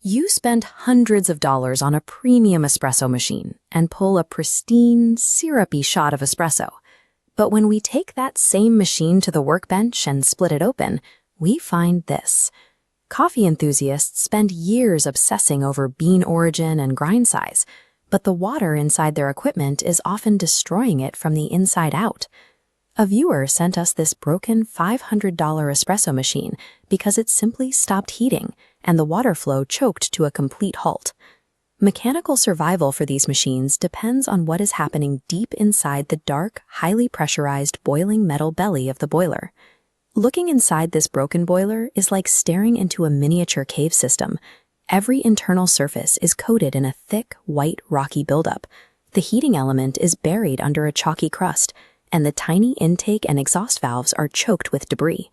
You spend hundreds of dollars on a premium espresso machine and pull a pristine, syrupy shot of espresso. But when we take that same machine to the workbench and split it open, we find this. Coffee enthusiasts spend years obsessing over bean origin and grind size, but the water inside their equipment is often destroying it from the inside out. A viewer sent us this broken $500 espresso machine because it simply stopped heating and the water flow choked to a complete halt. Mechanical survival for these machines depends on what is happening deep inside the dark, highly pressurized boiling metal belly of the boiler. Looking inside this broken boiler is like staring into a miniature cave system. Every internal surface is coated in a thick, white, rocky buildup. The heating element is buried under a chalky crust, and the tiny intake and exhaust valves are choked with debris.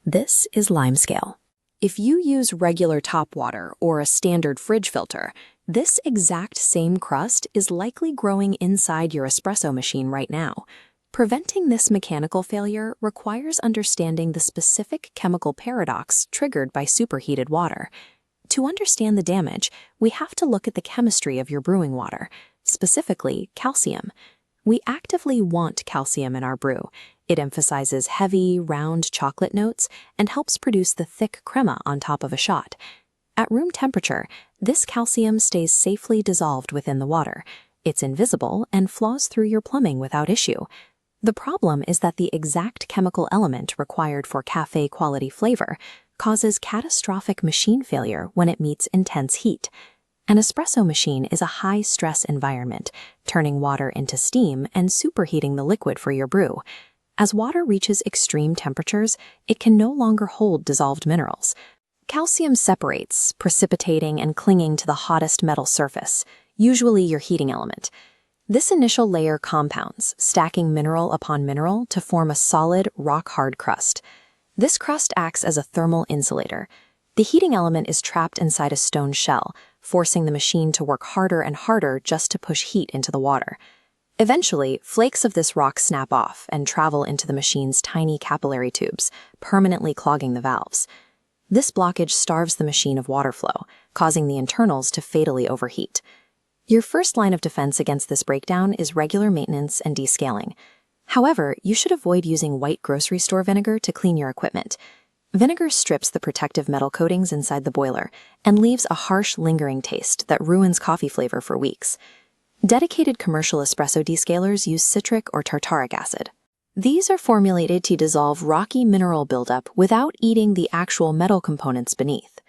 This is limescale. If you use regular tap water or a standard fridge filter, this exact same crust is likely growing inside your espresso machine right now. Preventing this mechanical failure requires understanding the specific chemical paradox triggered by superheated water. To understand the damage, we have to look at the chemistry of your brewing water, specifically calcium. We actively want calcium in our brew. It emphasizes heavy, round chocolate notes and helps produce the thick crema on top of a shot. At room temperature, this calcium stays safely dissolved within the water. It's invisible and flows through your plumbing without issue. The problem is that the exact chemical element required for cafe-quality flavor causes catastrophic machine failure when it meets intense heat. An espresso machine is a high-stress environment, turning water into steam and superheating the liquid for your brew. As water reaches extreme temperatures, it can no longer hold dissolved minerals. Calcium separates, precipitating and clinging to the hottest metal surface, usually your heating element. This initial layer compounds, stacking mineral upon mineral to form a solid, rock-hard crust. This crust acts as a thermal insulator. The heating element is trapped inside a stone shell, forcing the machine to work harder and harder just to push heat into the water. Eventually, flakes of this rock snap off and travel into the machine's tiny capillary tubes, permanently clogging the valves. This blockage starves the machine of water flow, causing the internals to fatally overheat. Your first line of defense against this breakdown is regular maintenance and descaling. However, you should avoid using white grocery store vinegar to clean your equipment. Vinegar strips the protective metal coatings inside the boiler and leaves a harsh, lingering taste that ruins coffee flavor for weeks. Dedicated commercial espresso descalers use citric or tartaric acid. These are formulated to dissolve rocky mineral buildup without eating the actual metal components beneath.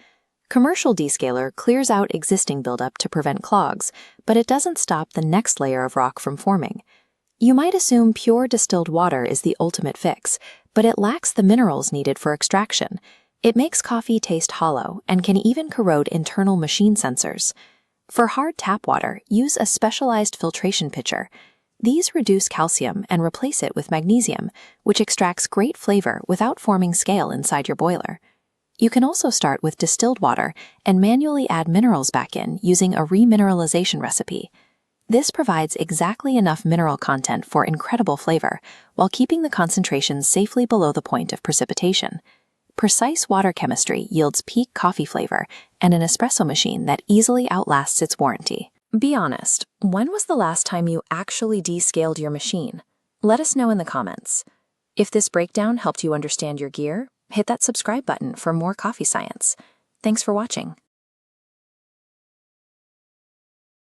Commercial descaler clears out existing buildup to prevent clogs, but it doesn't stop the next layer of rock from forming. You might assume pure distilled water is the ultimate fix, but it lacks the minerals needed for extraction. It makes coffee taste hollow and can even corrode internal machine sensors. For hard tap water, use a specialized filtration pitcher. These reduce calcium and replace it with magnesium, which extracts great flavor without forming scale inside your boiler. You can also start with distilled water and manually add minerals back in using a remineralization recipe. This provides exactly enough mineral content for incredible flavor, while keeping the concentrations safely below the point of precipitation. Precise water chemistry yields peak coffee flavor and an espresso machine that easily outlasts its warranty. Be honest, when was the last time you actually descaled your machine? Let us know in the comments. If this breakdown helped you understand your gear, hit that subscribe button for more coffee science. Thanks for watching.